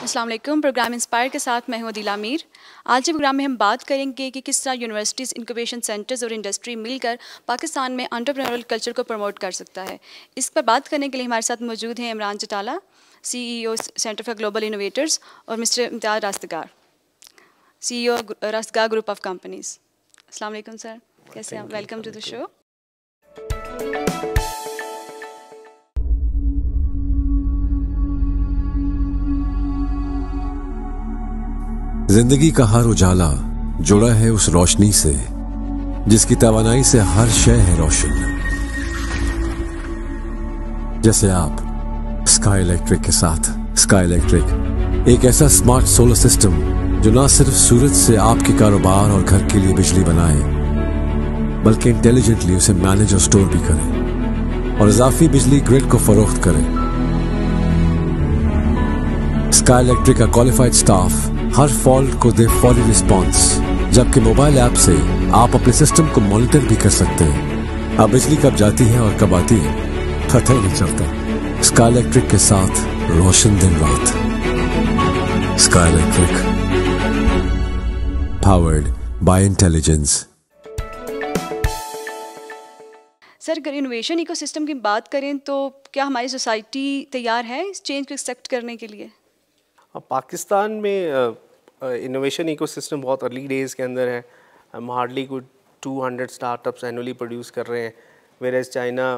السلام علیکم. Programme inspire کے ساتھ میں ہوں عدیلہ امیر. آج کے پروگرام میں ہم بات کریں گے کہ کس طرح یونیورسٹیز، انکوبیشن سینٹرز اور انڈسٹری مل کر پاکستان میں انٹرپرینورل کلچر کو پروموٹ کر سکتا ہے. اس پر بات کرنے کے لیے ہمارے ساتھ موجود ہیں Imran Chatala, CEO centre for global innovators, اور mister Imtiaz Rastgar, CEO Rastgar group of companies. السلام علیکم سر، کیسے ہیں؟ Welcome to the show. زندگی کا ہر اجالا جڑا ہے اس روشنی سے جس کی توانائی سے ہر شے ہے روشن. جیسے آپ اسکائی الیکٹرک کے ساتھ. اسکائی الیکٹرک ایک ایسا اسمارٹ سولر سسٹم جو نہ صرف سورج سے آپ کے کاروبار اور گھر کے لیے بجلی بنائے بلکہ انٹیلیجنٹلی اسے مینیج اور اسٹور بھی کرے اور اضافی بجلی گرڈ کو فروخت کرے. اسکائی الیکٹرک کا کوالیفائڈ اسٹاف ہر فالٹ کو دے فوری رسپانس، جبکہ موبائل ایپ سے آپ اپنے سسٹم کو مانیٹر بھی کر سکتے ہیں. اب بجلی کب جاتی ہے اور کب آتی ہے پتہ ہی نہیں چلتا. اسکائی الیکٹرک کے ساتھ روشن دن رات. Sky electric, powered by intelligence. Sir, اگر انوویشن ایکو سسٹم کی بات کریں تو کیا ہماری سوسائٹی تیار ہے اس چینج کو ایکسیپٹ کرنے کے لیے؟ پاکستان میں انوویشن ایکو سسٹم بہت ارلی ڈیز کے اندر ہے. ہم ہارڈلی کوئی 200 اسٹارٹ اپس اینولی پروڈیوس کر رہے ہیں، where China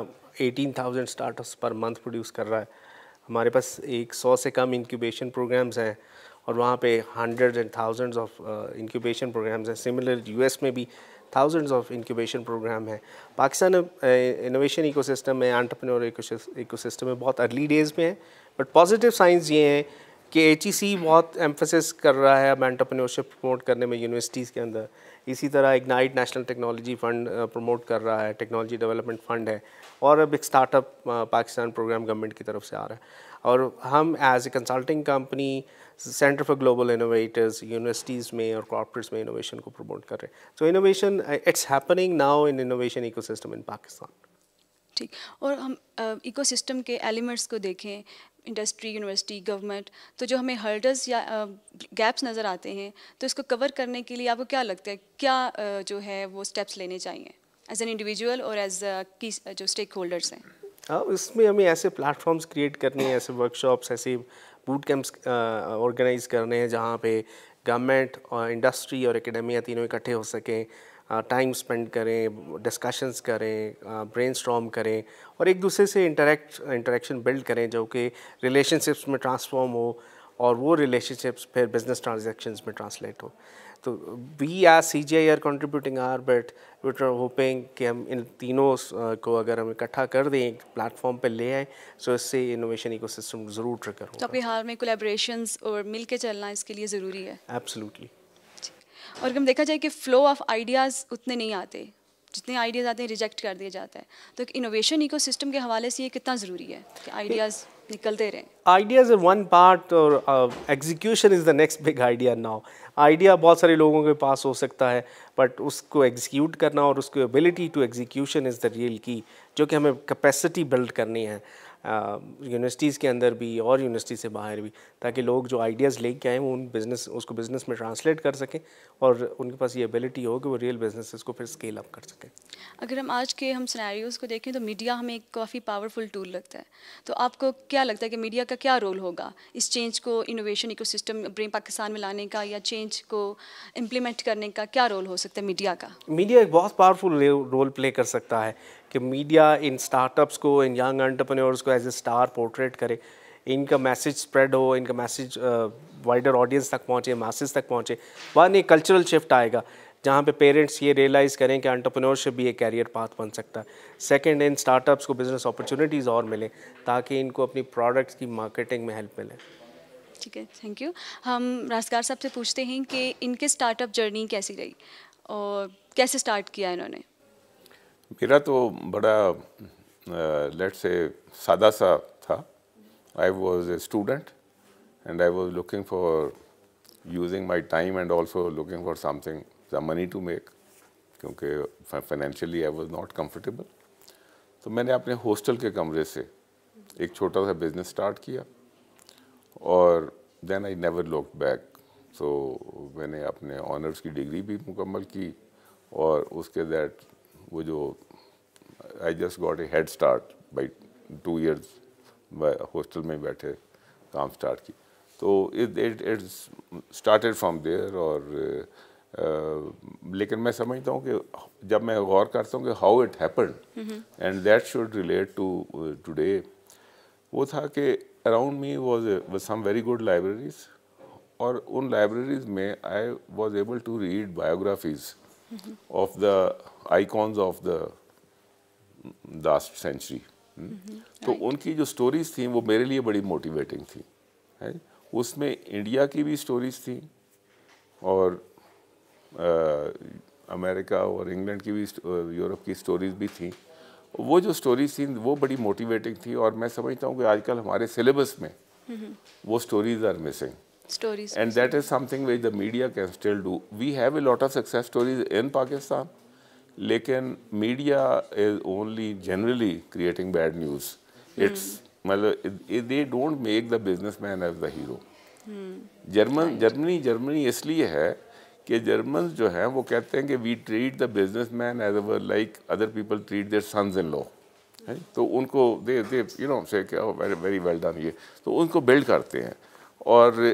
18,000 start ups per month produce کر رہا ہے. ہمارے پاس 100 سے کم انکیوبیشن پروگرامز ہیں اور وہاں پہ hundred and thousands of incubation programs ہیں. سملر US میں بھی تھاؤزنڈز آف انکیوبیشن پروگرام ہیں. پاکستان انوویشن ایکو سسٹم میں، انٹرپرینور ایکو سسٹم میں بہت ارلی ڈیز میں ہے. بٹ پازیٹیو سائنس یہ ہیں کہ HEC بہت ایمفسس کر رہا ہے اب انٹرپرینورشپ پروموٹ کرنے میں یونیورسٹیز کے اندر. اسی طرح ignite national technology fund promote کر رہا ہے، ٹیکنالوجی ڈیولپمنٹ فنڈ ہے، اور اب ایک startup Pakistan program government کی طرف سے آ رہا ہے. اور ہم as a consulting company centre for global innovators universities میں اور کارپوریٹس میں انوویشن کو پروموٹ کر رہے ہیں. So innovation it's happening now in innovation ecosystem in Pakistan. ٹھیک. اور ہم ایکو سسٹم کے ایلیمنٹس کو دیکھیں، انڈسٹری، یونیورسٹی، گورنمنٹ، تو جو ہمیں ہرڈلز یا گیپس نظر آتے ہیں تو اس کو کور کرنے کے لیے آپ کو کیا لگتا ہے کیا جو ہے وہ اسٹیپس لینے چاہیے ایز این انڈیویجول اور ایز کی جو اسٹیک ہولڈرس ہیں؟ اس میں ہمیں ایسے پلیٹ فارمس کریٹ کرنے ہیں، ایسے ورک شاپس، ایسے بوٹ کیمپس آرگنائز کرنے ہیں جہاں پہ گورنمنٹ اور انڈسٹری اور اکیڈمیا تینوں اکٹھے ہو سکیں، ٹائم اسپینڈ کریں، ڈسکشنز کریں، برین اسٹارم کریں اور ایک دوسرے سے انٹریکشن بلڈ کریں جو کہ ریلیشن شپس میں ٹرانسفارم ہو اور وہ ریلیشن شپس پھر بزنس ٹرانزیکشنز میں ٹرانسلیٹ ہو. تو we as CGI are contributing are but what are hoping کہ ہم ان تینوں کو اگر ہم اکٹھا کر دیں، ایک پلیٹ فارم پہ لے آئیں، سو اس سے انوویشن ایکو سسٹم ضرور ٹریگر ہوگا. تو آپ کے حال میں کولیبریشنز اور مل کے چلنا اس کے لیے ضروری ہے؟ ایبسلیوٹلی. اور اگر ہم دیکھا جائے کہ فلو آف آئیڈیاز اتنے نہیں آتے، جتنے آئیڈیاز آتے ہیں ریجیکٹ کر دیا جاتا ہے، تو انوویشن ایکو سسٹم کے حوالے سے یہ کتنا ضروری ہے کہ آئیڈیاز نکلتے رہیں؟ آئیڈیاز از ون پارٹ اور execution is the next big idea. Now idea بہت سارے لوگوں کے پاس ہو سکتا ہے بٹ اس کو ایگزیکیوٹ کرنا اور اس کو ability to execution is the real کی، جو کہ ہمیں کیپیسٹی بلڈ کرنی ہے یونیورسٹیز کے اندر بھی اور یونیورسٹی سے باہر بھی، تاکہ لوگ جو آئیڈیاز لے کے آئیں وہ اس کو بزنس میں ٹرانسلیٹ کر سکیں اور ان کے پاس یہ ایبلٹی ہو کہ وہ ریئل بزنسز کو پھر اسکیل اپ کر سکیں. اگر ہم آج کے سینیریوز کو دیکھیں تو میڈیا ہمیں ایک کافی پاورفل ٹول لگتا ہے، تو آپ کو کیا لگتا ہے کہ میڈیا کا کیا رول ہوگا اس چینج کو انوویشن ایکو سسٹم پاکستان میں لانے کا یا چینج کو امپلیمنٹ کرنے کا کیا رول ہو سکتا ہے میڈیا کا؟ میڈیا ایک بہت پاورفل رول پلے کر سکتا ہے کہ میڈیا ان اسٹارٹ اپس کو، ان ینگ انٹرپرینورس کو ایز اے اسٹار پورٹریٹ کرے، ان کا میسج اسپریڈ ہو، ان کا میسج وائڈر آڈینس تک پہنچے، ماسز تک پہنچے. بعد میں ایک کلچرل شفٹ آئے گا جہاں پہ پیرنٹس یہ ریئلائز کریں کہ انٹرپرینورشپ بھی ایک کیریئر پاتھ بن سکتا ہے. سیکنڈ، ان اسٹارٹ اپس کو بزنس اپرچونیٹیز اور ملیں تاکہ ان کو اپنی پروڈکٹس کی مارکیٹنگ میں ہیلپ ملے. ٹھیک ہے، تھینک یو. ہم راستگار صاحب سے پوچھتے ہیں کہ ان کے اسٹارٹ اپ جرنی کیسی رہی اور کیسے اسٹارٹ کیا انہوں نے؟ میرا تو بڑا لیٹ سے سادہ سا تھا. I was a student and I was looking for using my time and also looking for something some money to make, کیونکہ financially I was not comfortable. تو میں نے اپنے ہاسٹل کے کمرے سے ایک چھوٹا سا بزنس اسٹارٹ کیا اور then I never looked back. So میں نے اپنے آنرس کی ڈگری بھی مکمل کی, اور اس کے دیٹ وہ جو I just got a head start by 2 years hostel میں بیٹھے کام اسٹارٹ کی. تو it started from there. اور لیکن میں سمجھتا ہوں کہ جب میں غور کرتا ہوں کہ how it happened and that should relate to today, وہ تھا کہ around me was some very good libraries, اور ان لائبریریز میں I was able to read biographies of the icons of the last century. تو ان کی جو سٹوریز تھیں وہ میرے لیے بڑی موٹیویٹنگ تھیں. اس میں انڈیا کی بھی سٹوریز تھیں, اور امریکہ اور انگلینڈ کی بھی, یورپ کی سٹوریز بھی تھیں. وہ جو سٹوریز تھیں وہ بڑی موٹیویٹنگ تھیں, اور میں سمجھتا ہوں کہ آج کل ہمارے سلیبس میں وہ stories are missing. Stories. And that is something which the media can still do. We have a lot of success stories in Pakistan, لیکن media is only generally creating bad news. It's they don't make the businessman as the hero. جرمنی اس لیے ہے کہ Germans جو ہیں وہ کہتے ہیں کہ we treat the businessman as like other people treat their sons-in-law. تو ان کو they say کہ very very well done, یہ تو ان کو بلڈ کرتے ہیں. اور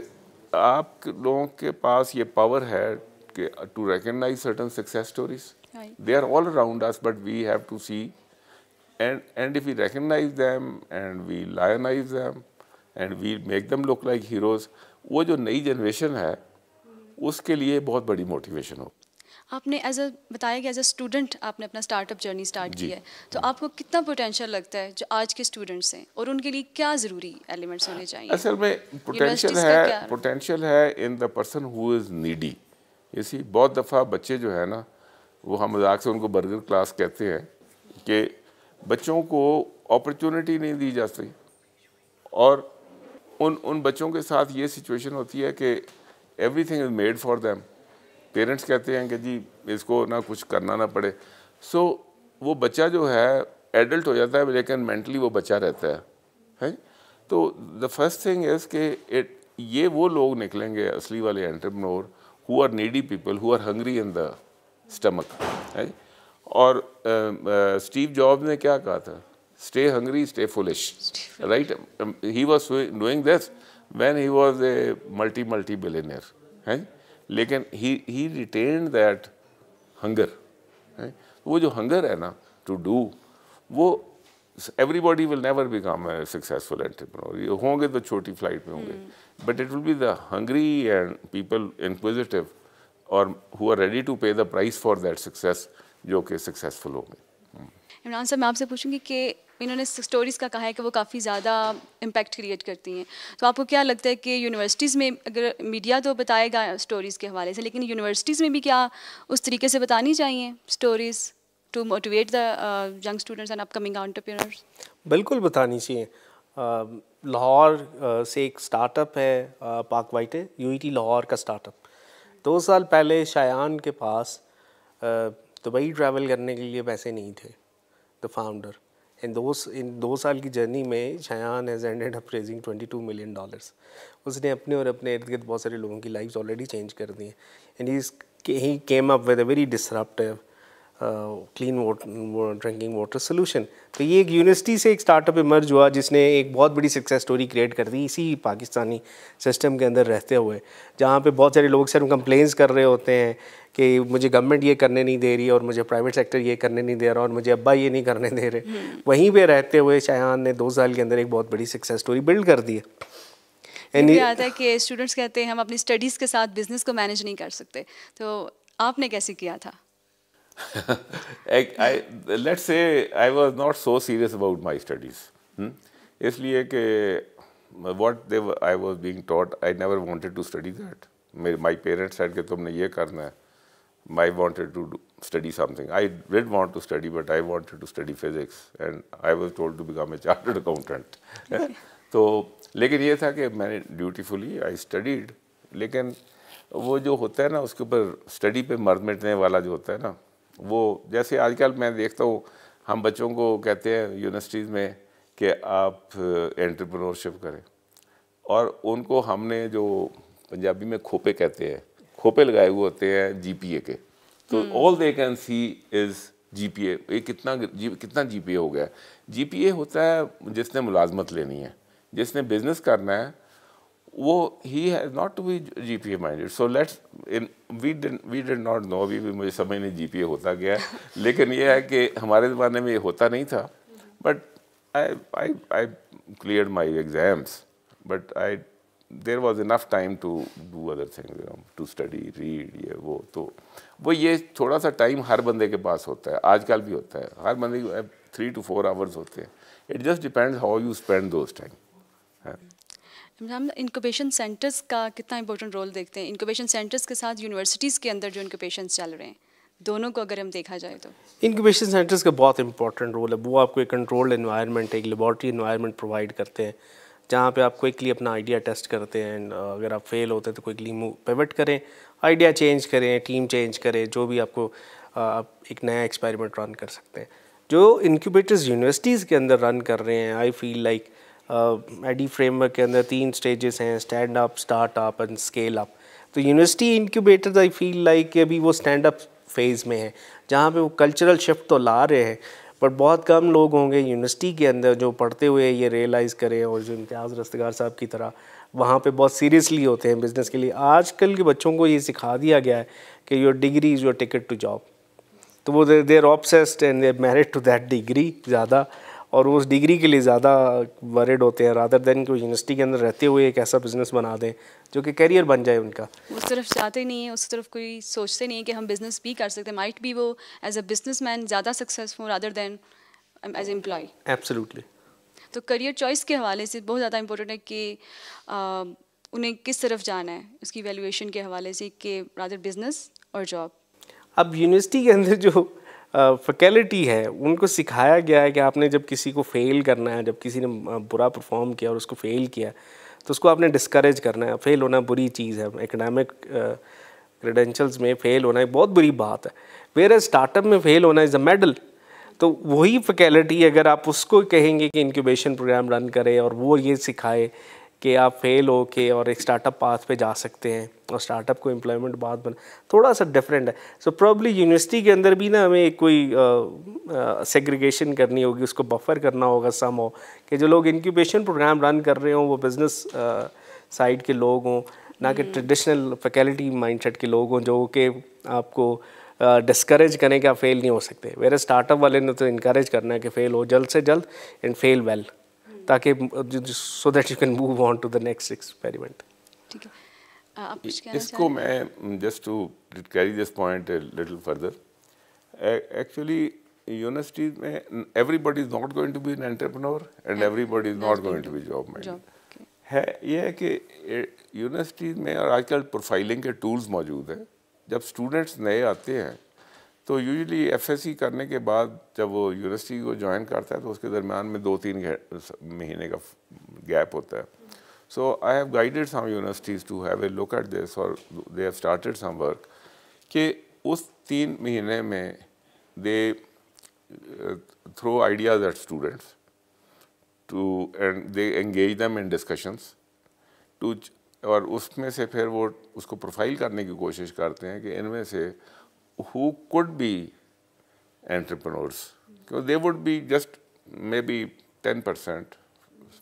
آپ لوگوں کے پاس یہ پاور ہے کہ to recognise certain success stories. They are all around us, but we have to see and if we recognise them and we lionise them and we make them look like heroes, وہ جو نئی generation ہے اس کے لیے بہت بڑی motivation ہو. آپ نے بتایا کہ ایز اے اسٹوڈنٹ آپ نے اپنا اسٹارٹ اپ جرنی اسٹارٹ کی ہے, تو آپ کو کتنا پوٹینشیل لگتا ہے جو آج کے اسٹوڈنٹس ہیں, اور ان کے لیے کیا ضروری ایلیمنٹس ہونے چاہیے؟ اصل میں پوٹینشیل ہے ان the person who is needy. اسی بہت دفعہ بچے جو ہے نا, وہ ہم مذاق سے ان کو برگر کلاس کہتے ہیں, کہ بچوں کو اپرچونٹی نہیں دی جاتی, اور ان بچوں کے ساتھ یہ سچویشن ہوتی ہے کہ every thing is made for them. Parents کہتے ہیں کہ جی اس کو نہ کچھ کرنا نہ پڑے. سو وہ بچہ جو ہے ایڈلٹ ہو جاتا ہے لیکن مینٹلی وہ بچہ رہتا ہے. تو دا فرسٹ تھنگ از کہ یہ وہ لوگ نکلیں گے اصلی والے انٹرپرینور ہو آر نیڈی پیپل ہو are hungry in the stomach. اور اسٹیو جابز نے کیا کہا تھا, stay hungry stay foolish, right. He was doing this when he was a multi billionaire, لیکن he retained that hunger. وہ جو ہنگر ہے نا ٹو ڈو, وہ everybody will never become a successful entrepreneur. یہ ہوں گے تو چھوٹی فلائٹ میں ہوں گے, but it will be the hungry and people inquisitive or who are ready to pay the price for that success جو کہ successful ہوں گے. عمران صاحب, میں آپ سے پوچھوں گی کہ انہوں نے اسٹوریز کا کہا ہے کہ وہ کافی زیادہ امپیکٹ کریٹ کرتی ہیں, تو آپ کو کیا لگتا ہے کہ یونیورسٹیز میں, اگر میڈیا تو بتائے گا اسٹوریز کے حوالے سے, لیکن یونیورسٹیز میں بھی کیا اس طریقے سے بتانی چاہیے stories to motivate the young students and upcoming entrepreneurs? بالکل بتانی چاہیے. لاہور سے ایک اسٹارٹ اپ ہے پاک وائٹ, UET لاہور کا اسٹارٹ اپ. 2 سال پہلے شایان کے پاس دبئی ٹریول کرنے کے لیے پیسے نہیں تھے. دا فاؤنڈر ان 2 سال کی جرنی میں Shayan has ended up raising $22 million. اس نے اپنے اور اپنے ارد گرد بہت سارے لوگوں کی لائفز آلریڈی چینج کر دی ہیں. And he came up with a very disruptive clean drinking water solution. تو یہ ایک یونیورسٹی سے ایک اسٹارٹ اپ ایمرج ہوا جس نے ایک بہت بڑی سکسیس اسٹوری کریٹ کر دی اسی پاکستانی سسٹم کے اندر رہتے ہوئے, جہاں پہ بہت سارے لوگ صرف کمپلینس کر رہے ہوتے ہیں کہ مجھے گورنمنٹ یہ کرنے نہیں دے رہی, اور مجھے پرائیویٹ سیکٹر یہ کرنے نہیں دے رہا, اور مجھے ابا یہ نہیں کرنے دے رہے. وہیں پہ رہتے ہوئے شایان نے 2 سال کے اندر ایک بہت بڑی سکسیس اسٹوری بلڈ کر دی ہے. یہ آتا ہے کہ اسٹوڈنٹس کہتے ہیں ہم اپنی اسٹڈیز کے ساتھ بزنس کو مینیج نہیں کر سکتے, تو آپ نے کیسے کیا تھا؟ Let's say I was not so serious about my studies. اس لیے کہ what I was being taught, I never wanted to study that. My parents said کہ تم نے یہ کرنا ہے. I wanted to study something. I did want to study, but I wanted to study physics, and I was told to become a chartered accountant. تو لیکن یہ تھا کہ میں نے ڈیوٹیفلی I studied, لیکن وہ جو ہوتا ہے نا اس کے اوپر اسٹڈی پہ مر مٹنے والا جو ہوتا ہے نا, وہ جیسے آج کل میں دیکھتا ہوں ہم بچوں کو کہتے ہیں یونیورسٹیز میں کہ آپ انٹرپرینورشپ کریں, اور ان کو ہم نے جو پنجابی میں کھوپے کہتے ہیں, کھوپے لگائے ہوئے ہوتے ہیں جی پی اے کے. تو آل they can see is G P اے. یہ کتنا جی پی اے ہو گیا. جی پی اے ہوتا ہے جس نے ملازمت لینی ہے, جس نے بزنس کرنا ہے, وہ he has not to be G P A minded. So let's we did not know, ابھی بھی مجھے سمجھ نہیں جی پی اے ہوتا کیا ہے, لیکن یہ ہے کہ ہمارے زمانے میں یہ ہوتا نہیں تھا. But I cleared my exams, but there was enough time to do other things, to study, read, یہ وہ. تو وہ یہ تھوڑا سا ٹائم ہر بندے کے پاس ہوتا ہے, آج کل بھی ہوتا ہے, ہر بندے کے 3 to 4 hours ہوتے ہیں. It just depends how you spend those time. ہم انکوبیشن سینٹرز کا کتنا امپورٹنٹ رول دیکھتے ہیں, انکوبیشن سینٹرز کے ساتھ یونیورسٹیز کے اندر جو انکوبیشنز چل رہے ہیں, دونوں کو اگر ہم دیکھا جائے تو انکوبیشن سینٹرز کا بہت امپورٹنٹ رول ہے. وہ آپ کو ایک کنٹرولڈ انوائرمنٹ, ایک لیبارٹری انوائرمنٹ پرووائڈ کرتے ہیں جہاں پہ آپ کوئکلی اپنا آئیڈیا ٹیسٹ کرتے ہیں. اینڈ اگر آپ فیل ہوتے ہیں تو کوئکلی پیوٹ کریں, آئیڈیا چینج کریں, ٹیم چینج کریں, جو بھی آپ کو ایک نیا ایکسپیریمنٹ رن کر سکتے ہیں. جو انکیوبیٹرز یونیورسٹیز کے اندر رن کر رہے ہیں, آئی فیل لائک ایڈی فریم ورک کے اندر 3 اسٹیجز ہیں, stand up, start up and scale up. تو university incubators I feel like کہ ابھی وہ اسٹینڈ اپ فیز میں ہیں, جہاں پہ وہ کلچرل شفٹ تو لا رہے ہیں, پر بہت کم لوگ ہوں گے یونیورسٹی کے اندر جو پڑھتے ہوئے یہ ریئلائز کریں, اور جو امتیاز رستگار صاحب کی طرح وہاں پہ بہت سیریسلی ہوتے ہیں بزنس کے لیے. آج کل کے بچوں کو یہ سکھا دیا گیا ہے کہ your degree is your ticket to job. تو وہ they are obsessed and they married to that degree زیادہ, اور اس ڈگری کے لیے زیادہ ورڈ ہوتے ہیں رادر دین کہ وہ یونیورسٹی کے اندر رہتے ہوئے ایک ایسا بزنس بنا دیں جو کہ کیریئر بن جائے ان کا. اس طرف جاتے نہیں ہیں, اس طرف کوئی سوچتے نہیں کہ ہم بزنس بھی کر سکتے ہیں. مائٹ بھی وہ ایز اے بزنس مین زیادہ successful rather than as a employee. Absolutely. تو کریئر چوائس کے حوالے سے بہت زیادہ امپورٹنٹ ہے کہ انہیں کس طرف جانا ہے, اس کی ویلیویشن کے حوالے سے, کہ رادر بزنس اور جاب. اب یونیورسٹی کے اندر جو فیکلٹی ہے ان کو سکھایا گیا ہے کہ آپ نے جب کسی کو فیل کرنا ہے, جب کسی نے برا پرفارم کیا اور اس کو فیل کیا تو اس کو آپ نے ڈسکریج کرنا ہے. فیل ہونا بری چیز ہے, اکیڈمک کریڈینشلز میں فیل ہونا ایک بہت بری بات ہے, ویئر اسٹارٹ اپ میں فیل ہونا از اے میڈل. تو وہی فیکلٹی اگر آپ اس کو کہیں گے کہ انکیوبیشن پروگرام رن کرے اور وہ یہ سکھائے کہ آپ فیل ہو کے اور ایک اسٹارٹ اپ پاتھ پہ جا سکتے ہیں اور اسٹارٹ اپ کو امپلائمنٹ بات بنا, تھوڑا سا ڈفرینٹ ہے. سو پرابلی یونیورسٹی کے اندر بھی نا ہمیں کوئی سیگریگیشن کرنی ہوگی, اس کو بفر کرنا ہوگا سم ہو, کہ جو لوگ انکیوبیشن پروگرام رن کر رہے ہوں وہ بزنس سائڈ کے لوگ ہوں, نہ کہ ٹریڈیشنل فیکلٹی مائنڈ سیٹ کے لوگ ہوں جو کہ آپ کو ڈسکریج کریں کہ آپ فیل نہیں ہو سکتے. میرے اسٹارٹ اپ والے نے تو انکریج کرنا ہے کہ فیل ہو جلد سے جلد اینڈ فیل ویل, تاکہ so that you can move on to the next experiment. ٹھیک ہے, آپ کچھ کہنا اس کو میں just to carry this point a little further, actually universities میں everybody is not going to be an entrepreneur and everybody is not going to be job minded. ہے یہ ہے کہ یونیورسٹیز میں اور آج کل پروفائلنگ کے ٹولز موجود ہیں. جب اسٹوڈنٹس نئے آتے ہیں تو یوزلی ایف ایس سی کرنے کے بعد جب وہ یونیورسٹی کو جوائن کرتا ہے تو اس کے درمیان میں 2-3 مہینے کا گیپ ہوتا ہے. So I have guided some universities to have a look at this, اور they have started some work, کہ اس 3 مہینے میں they throw ideas at students too and they engage them in discussions too, اور اس میں سے پھر وہ اس کو پروفائل کرنے کی کوشش کرتے ہیں کہ ان میں سے who could be entrepreneurs, because they would be just maybe 10%,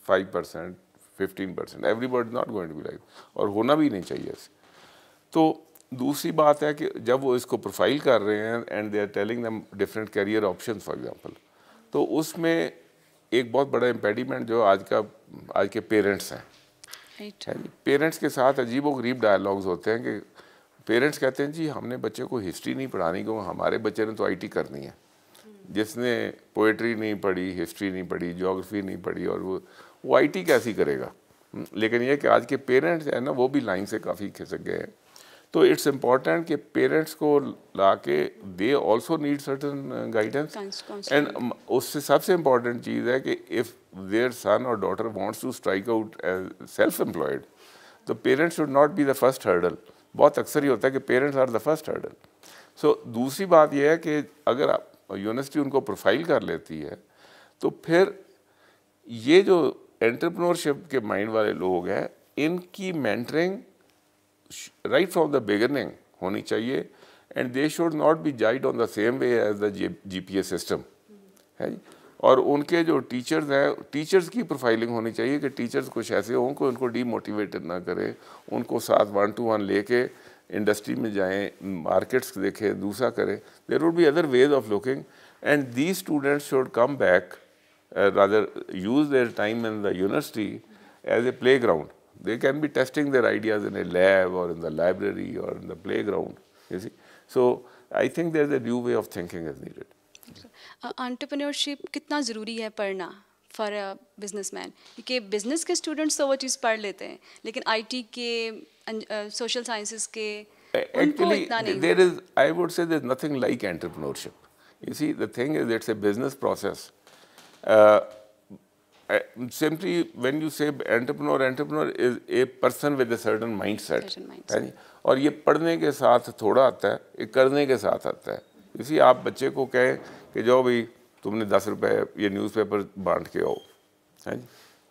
5%, 15%. Everybody is not going to be like, اور ہونا بھی نہیں چاہیے. تو دوسری بات ہے کہ جب وہ اس کو پروفائل کر رہے ہیں and they are telling them different career options for example, تو اس میں ایک بہت بڑا امپیڈیمنٹ جو آج کے پیرنٹس ہیں. پیرنٹس کے ساتھ عجیب و غریب ڈائلاگز ہوتے ہیں کہ پیرنٹس کہتے ہیں جی ہم نے بچے کو ہسٹری نہیں پڑھانی, کیوں ہمارے بچے نے تو آئی ٹی کرنی ہے. جس نے پوئٹری نہیں پڑھی, ہسٹری نہیں پڑھی, جیوگرفی نہیں پڑھی, اور وہ آئی ٹی کیسی کرے گا. لیکن یہ کہ آج کے پیرنٹس ہیں نا وہ بھی لائن سے کافی کھسک گئے ہیں. تو اٹس امپورٹنٹ کہ پیرنٹس کو لا کے they also need certain guidance, and اس سے سب سے امپورٹنٹ چیز ہے کہ if their son or daughter wants to strike out as self employed, تو parents should not be the first hurdle. بہت اکثر یہ ہوتا ہے کہ parents are the first hurdle. So دوسری بات یہ ہے کہ اگر آپ یونیورسٹی ان کو پروفائل کر لیتی ہے تو پھر یہ جو انٹرپرینورشپ کے مائنڈ والے لوگ ہیں ان کی mentoring right from the beginning ہونی چاہیے, and they should not be judged on the same way as the G P S system ہے جی. اور ان کے جو ٹیچرز ہیں, ٹیچرز کی پروفائلنگ ہونی چاہیے کہ ٹیچرز کچھ ایسے ہوں کہ ان کو ڈی موٹیویٹڈ نہ کرے, ان کو ساتھ 1 to 1 لے کے انڈسٹری میں جائیں, مارکیٹس دیکھیں, دوسرا کریں. There would be other ways of looking, and these students should come back rather use their time in the university as a playground. They can be testing their ideas in a lab or in the library or in the playground, you see. So I think there's a new way of thinking is needed. Entrepreneurship کتنا ضروری ہے پڑھنا for a business man? کیونکہ business کے students تو وہ چیز پڑھ لیتے ہیں, لیکن آئی ٹی کے, سوشل سائنسز کے, ان کو اتنا نہیں. There is, I would say there's nothing like entrepreneurship. You see, the thing is it's a business process. Simply when you say entrepreneur is a person with a certain mindset. اور یہ پڑھنے کے ساتھ تھوڑا آتا ہے, یہ کرنے کے ساتھ آتا ہے. اسی آپ بچے کو کہیں کہ جاؤ بھائی تم نے 10 روپے یہ نیوز پیپر بانٹ کے آؤ, ہے جی,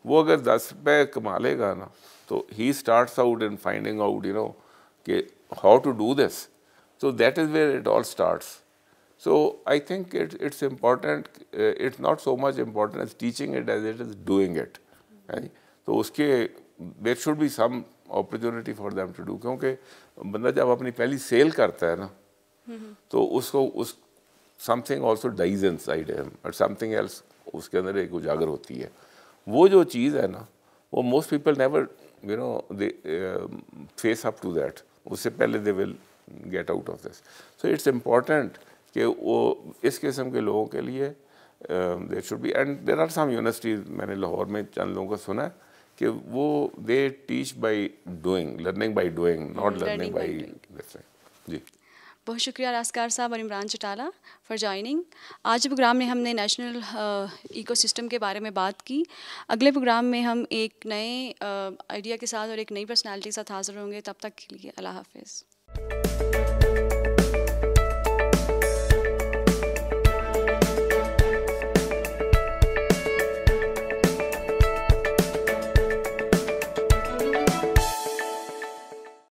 وہ اگر 10 روپے کما لے گا نا تو he starts out in finding out you know کہ how to do this. So that is where it all starts. So I think it's important, it's not so much important as teaching it as it is doing it. تو اس کے there should be some opportunity for them to do, کیونکہ بندہ جب اپنی پہلی cell کرتا ہے نا تو اس کو اس something also dies inside him or something else اس کے اندر ایک اجاگر ہوتی ہے. وہ جو چیز ہے نا وہ most people never you know they face up to that. اس سے پہلے they will get out of this. So it's important کہ وہ اس قسم کے لوگوں کے لیے there should be, and there are some universities, میں نے لاہور میں چند لوگوں کا سنا ہے کہ وہ they teach by doing, learning by doing, not learning by this. جی بہت شکریہ رازقار صاحب اور عمران چٹالہ فار جوائننگ. آج پروگرام میں ہم نے نیشنل ایکو سسٹم کے بارے میں بات کی. اگلے پروگرام میں ہم ایک نئے آئیڈیا کے ساتھ اور ایک نئی پرسنالٹی کے ساتھ حاضر ہوں گے. تب تک کے لیے اللہ حافظ.